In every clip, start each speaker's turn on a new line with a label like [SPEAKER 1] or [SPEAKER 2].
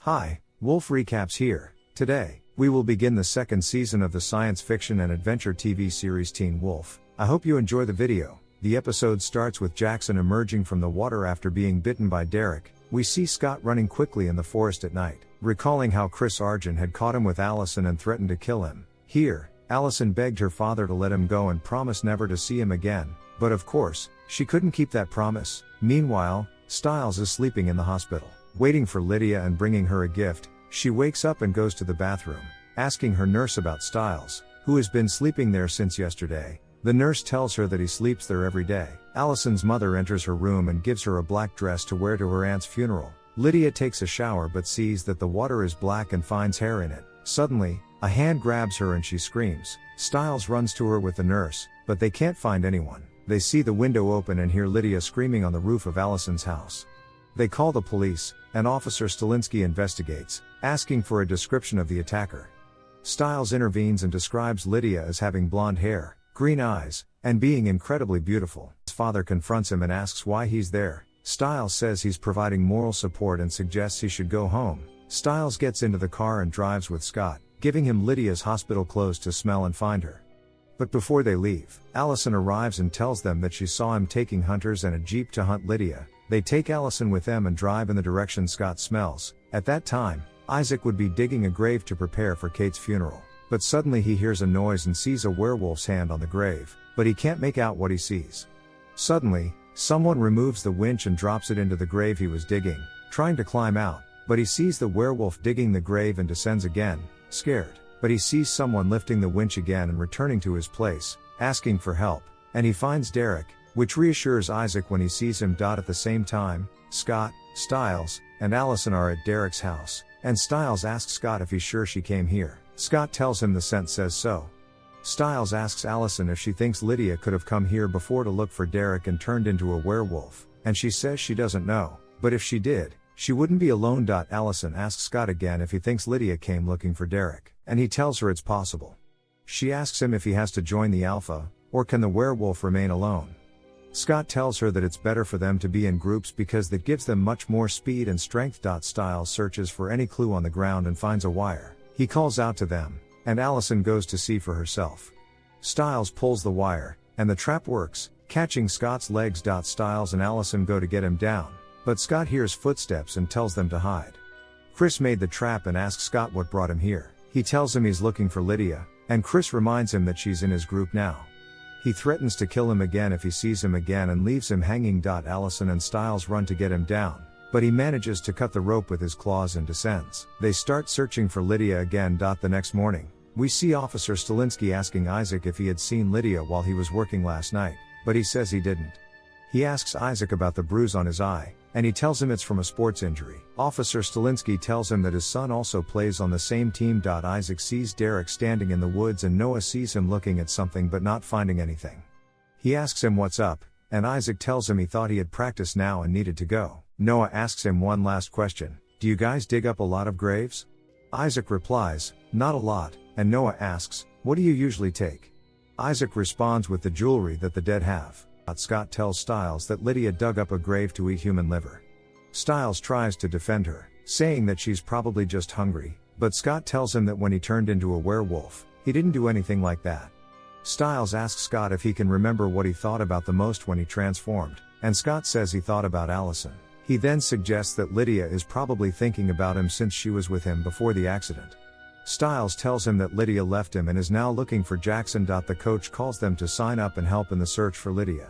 [SPEAKER 1] Hi, Wolf Recaps here. Today, we will begin the second season of the science fiction and adventure TV series Teen Wolf. I hope you enjoy the video. The episode starts with Jackson emerging from the water after being bitten by Derek. We see Scott running quickly in the forest at night, recalling how Chris Argent had caught him with Allison and threatened to kill him. Here, Allison begged her father to let him go and promise never to see him again, but of course, she couldn't keep that promise. Meanwhile, Stiles is sleeping in the hospital, waiting for Lydia and bringing her a gift. She wakes up and goes to the bathroom, asking her nurse about Stiles, who has been sleeping there since yesterday. The nurse tells her that he sleeps there every day. Allison's mother enters her room and gives her a black dress to wear to her aunt's funeral. Lydia takes a shower but sees that the water is black and finds hair in it. Suddenly, a hand grabs her and she screams. Stiles runs to her with the nurse, but they can't find anyone. They see the window open and hear Lydia screaming on the roof of Allison's house. They call the police, and Officer Stilinski investigates, asking for a description of the attacker. Stiles intervenes and describes Lydia as having blonde hair, green eyes, and being incredibly beautiful. His father confronts him and asks why he's there. Stiles says he's providing moral support and suggests he should go home. Stiles gets into the car and drives with Scott, giving him Lydia's hospital clothes to smell and find her. But before they leave, Allison arrives and tells them that she saw him taking hunters and a jeep to hunt Lydia. They take Allison with them and drive in the direction Scott smells. At that time, Isaac would be digging a grave to prepare for Kate's funeral. But suddenly he hears a noise and sees a werewolf's hand on the grave, but he can't make out what he sees. Suddenly, someone removes the winch and drops it into the grave he was digging, trying to climb out, but he sees the werewolf digging the grave and descends again, scared. But he sees someone lifting the winch again and returning to his place, asking for help, and he finds Derek, which reassures Isaac when he sees him. At the same time, Scott, Stiles, and Allison are at Derek's house, and Stiles asks Scott if he's sure she came here. Scott tells him the scent says so. Stiles asks Allison if she thinks Lydia could have come here before to look for Derek and turned into a werewolf, and she says she doesn't know, but if she did, she wouldn't be alone. Allison asks Scott again if he thinks Lydia came looking for Derek, and he tells her it's possible. She asks him if he has to join the Alpha, or can the werewolf remain alone. Scott tells her that it's better for them to be in groups because that gives them much more speed and strength. Stiles searches for any clue on the ground and finds a wire. He calls out to them, and Allison goes to see for herself. Stiles pulls the wire, and the trap works, catching Scott's legs. Stiles and Allison go to get him down, but Scott hears footsteps and tells them to hide. Chris made the trap and asks Scott what brought him here. He tells him he's looking for Lydia, and Chris reminds him that she's in his group now. He threatens to kill him again if he sees him again and leaves him hanging. Allison and Stiles run to get him down, but he manages to cut the rope with his claws and descends. They start searching for Lydia again. The next morning, we see Officer Stilinski asking Isaac if he had seen Lydia while he was working last night, but he says he didn't. He asks Isaac about the bruise on his eye, and he tells him it's from a sports injury. Officer Stilinski tells him that his son also plays on the same team. Isaac sees Derek standing in the woods and Noah sees him looking at something but not finding anything. He asks him what's up, and Isaac tells him he thought he had practice now and needed to go. Noah asks him one last question. Do you guys dig up a lot of graves? Isaac replies, not a lot, and Noah asks, what do you usually take? Isaac responds with the jewelry that the dead have. Scott tells Stiles that Lydia dug up a grave to eat human liver. Stiles tries to defend her, saying that she's probably just hungry, but Scott tells him that when he turned into a werewolf, he didn't do anything like that. Stiles asks Scott if he can remember what he thought about the most when he transformed, and Scott says he thought about Allison. He then suggests that Lydia is probably thinking about him since she was with him before the accident. Stiles tells him that Lydia left him and is now looking for Jackson. The coach calls them to sign up and help in the search for Lydia.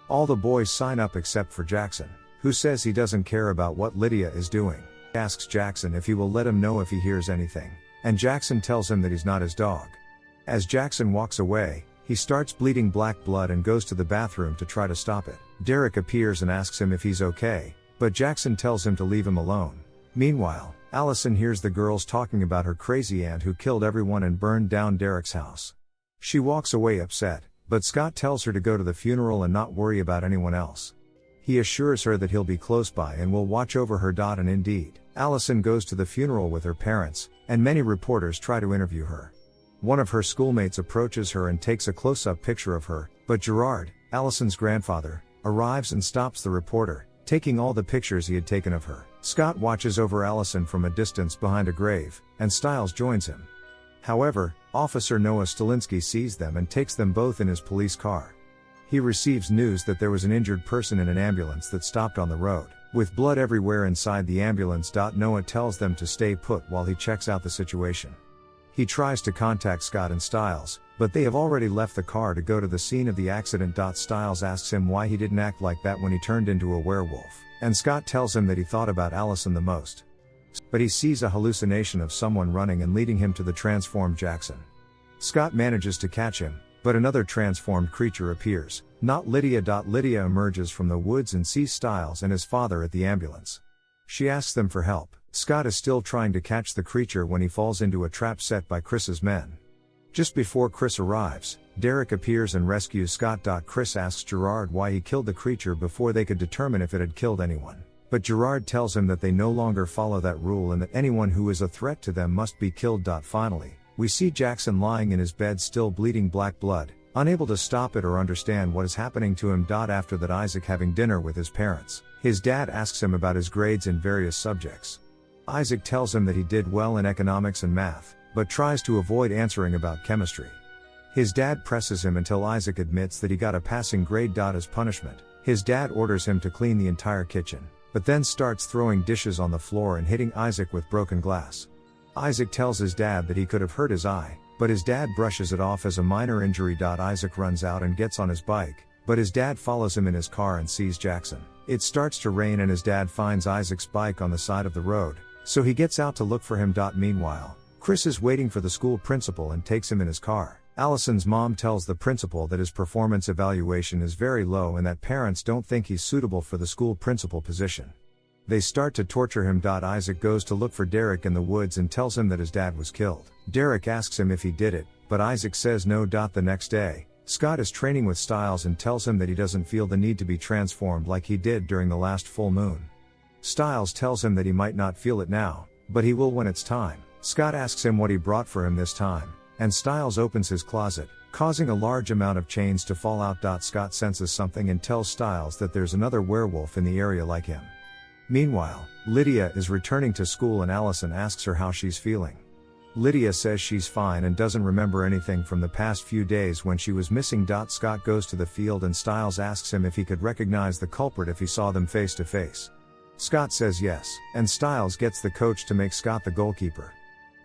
[SPEAKER 1] All the boys sign up except for Jackson, who says he doesn't care about what Lydia is doing. He asks Jackson if he will let him know if he hears anything, and Jackson tells him that he's not his dog. As Jackson walks away, he starts bleeding black blood and goes to the bathroom to try to stop it. Derek appears and asks him if he's okay, but Jackson tells him to leave him alone. Meanwhile, Allison hears the girls talking about her crazy aunt who killed everyone and burned down Derek's house. She walks away upset, but Scott tells her to go to the funeral and not worry about anyone else. He assures her that he'll be close by and will watch over her. And indeed, Allison goes to the funeral with her parents, and many reporters try to interview her. One of her schoolmates approaches her and takes a close-up picture of her, but Gerard, Allison's grandfather, arrives and stops the reporter, taking all the pictures he had taken of her. Scott watches over Allison from a distance behind a grave, and Stiles joins him. However, Officer Noah Stalinsky sees them and takes them both in his police car. He receives news that there was an injured person in an ambulance that stopped on the road, with blood everywhere inside the ambulance. Noah tells them to stay put while he checks out the situation. He tries to contact Scott and Stiles, but they have already left the car to go to the scene of the accident. Stiles asks him why he didn't act like that when he turned into a werewolf, and Scott tells him that he thought about Allison the most. But he sees a hallucination of someone running and leading him to the transformed Jackson. Scott manages to catch him, but another transformed creature appears, not Lydia. Lydia emerges from the woods and sees Stiles and his father at the ambulance. She asks them for help. Scott is still trying to catch the creature when he falls into a trap set by Chris's men. Just before Chris arrives, Derek appears and rescues Scott. Chris asks Gerard why he killed the creature before they could determine if it had killed anyone. But Gerard tells him that they no longer follow that rule and that anyone who is a threat to them must be killed. Finally, we see Jackson lying in his bed still bleeding black blood, unable to stop it or understand what is happening to him. After that, Isaac having dinner with his parents, his dad asks him about his grades in various subjects. Isaac tells him that he did well in economics and math, but tries to avoid answering about chemistry. His dad presses him until Isaac admits that he got a passing grade. As punishment, his dad orders him to clean the entire kitchen, but then starts throwing dishes on the floor and hitting Isaac with broken glass. Isaac tells his dad that he could have hurt his eye, but his dad brushes it off as a minor injury. Isaac runs out and gets on his bike, but his dad follows him in his car and sees Jackson. It starts to rain and his dad finds Isaac's bike on the side of the road, so he gets out to look for him. Meanwhile, Chris is waiting for the school principal and takes him in his car. Allison's mom tells the principal that his performance evaluation is very low and that parents don't think he's suitable for the school principal position. They start to torture him. Isaac goes to look for Derek in the woods and tells him that his dad was killed. Derek asks him if he did it, but Isaac says no. The next day, Scott is training with Stiles and tells him that he doesn't feel the need to be transformed like he did during the last full moon. Stiles tells him that he might not feel it now, but he will when it's time. Scott asks him what he brought for him this time, and Stiles opens his closet, causing a large amount of chains to fall out. Scott senses something and tells Stiles that there's another werewolf in the area like him. Meanwhile, Lydia is returning to school and Allison asks her how she's feeling. Lydia says she's fine and doesn't remember anything from the past few days when she was missing. Scott goes to the field and Stiles asks him if he could recognize the culprit if he saw them face to face. Scott says yes, and Stiles gets the coach to make Scott the goalkeeper.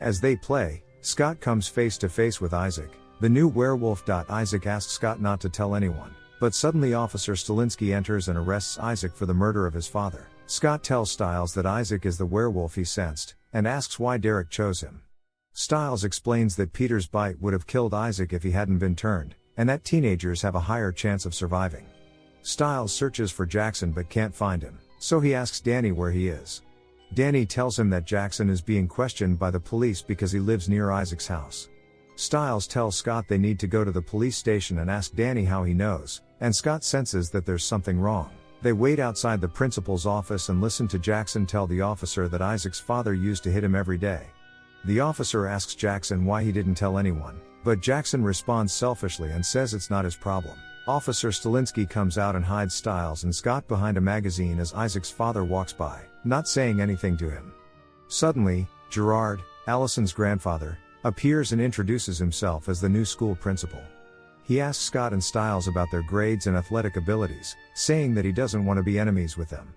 [SPEAKER 1] As they play, Scott comes face to face with Isaac, the new werewolf. Isaac asks Scott not to tell anyone, but suddenly Officer Stalinsky enters and arrests Isaac for the murder of his father. Scott tells Stiles that Isaac is the werewolf he sensed, and asks why Derek chose him. Stiles explains that Peter's bite would have killed Isaac if he hadn't been turned, and that teenagers have a higher chance of surviving. Stiles searches for Jackson but can't find him, so he asks Danny where he is. Danny tells him that Jackson is being questioned by the police because he lives near Isaac's house. Stiles tells Scott they need to go to the police station and ask Danny how he knows, and Scott senses that there's something wrong. They wait outside the principal's office and listen to Jackson tell the officer that Isaac's father used to hit him every day. The officer asks Jackson why he didn't tell anyone, but Jackson responds selfishly and says it's not his problem. Officer Stalinsky comes out and hides Stiles and Scott behind a magazine as Isaac's father walks by, not saying anything to him. Suddenly, Gerard, Allison's grandfather, appears and introduces himself as the new school principal. He asks Scott and Stiles about their grades and athletic abilities, saying that he doesn't want to be enemies with them.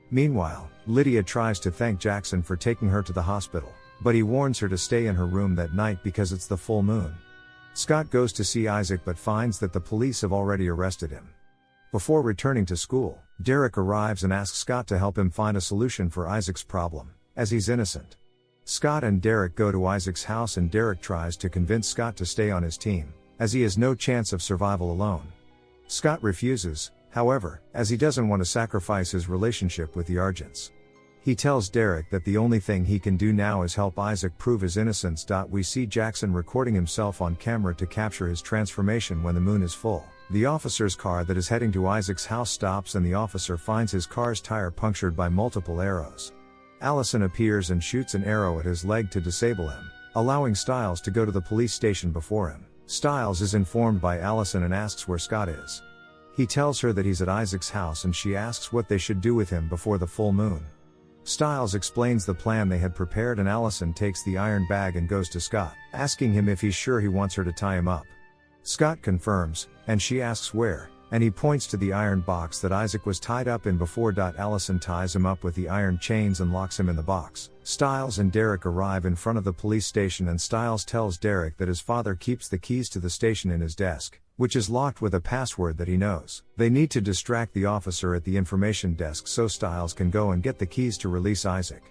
[SPEAKER 1] Meanwhile, Lydia tries to thank Jackson for taking her to the hospital, but he warns her to stay in her room that night because it's the full moon. Scott goes to see Isaac but finds that the police have already arrested him. Before returning to school, Derek arrives and asks Scott to help him find a solution for Isaac's problem, as he's innocent. Scott and Derek go to Isaac's house and Derek tries to convince Scott to stay on his team, as he has no chance of survival alone. Scott refuses, however, as he doesn't want to sacrifice his relationship with the Argents. He tells Derek that the only thing he can do now is help Isaac prove his innocence. We see Jackson recording himself on camera to capture his transformation when the moon is full. The officer's car that is heading to Isaac's house stops and the officer finds his car's tire punctured by multiple arrows. Allison appears and shoots an arrow at his leg to disable him, allowing Stiles to go to the police station before him. Stiles is informed by Allison and asks where Scott is. He tells her that he's at Isaac's house and she asks what they should do with him before the full moon. Stiles explains the plan they had prepared and Allison takes the iron bag and goes to Scott, asking him if he's sure he wants her to tie him up. Scott confirms, and she asks where, and he points to the iron box that Isaac was tied up in before. Allison ties him up with the iron chains and locks him in the box. Stiles and Derek arrive in front of the police station and Stiles tells Derek that his father keeps the keys to the station in his desk, which is locked with a password that he knows. They need to distract the officer at the information desk so Stiles can go and get the keys to release Isaac.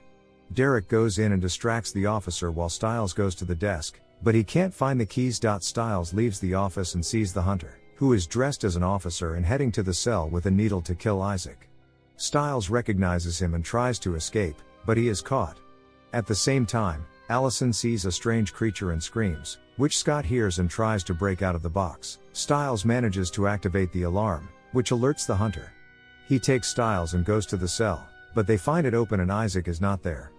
[SPEAKER 1] Derek goes in and distracts the officer while Stiles goes to the desk, but he can't find the keys. Stiles leaves the office and sees the hunter, who is dressed as an officer and heading to the cell with a needle to kill Isaac. Stiles recognizes him and tries to escape, but he is caught. At the same time, Allison sees a strange creature and screams, which Scott hears and tries to break out of the box. Stiles manages to activate the alarm, which alerts the hunter. He takes Stiles and goes to the cell, but they find it open and Isaac is not there.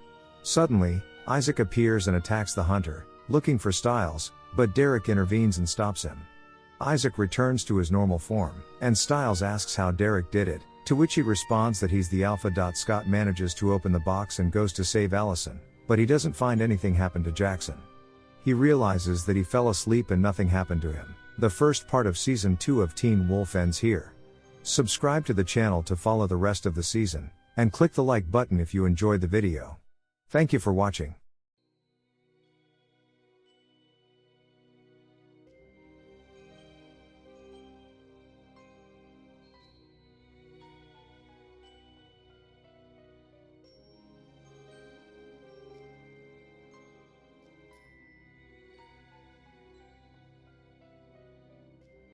[SPEAKER 1] Suddenly, Isaac appears and attacks the hunter, looking for Stiles, but Derek intervenes and stops him. Isaac returns to his normal form, and Stiles asks how Derek did it, to which he responds that he's the Alpha. Scott manages to open the box and goes to save Allison, but he doesn't find anything happen to Jackson. He realizes that he fell asleep and nothing happened to him. The first part of Season 2 of Teen Wolf ends here. Subscribe to the channel to follow the rest of the season, and click the like button if you enjoyed the video. Thank you for watching.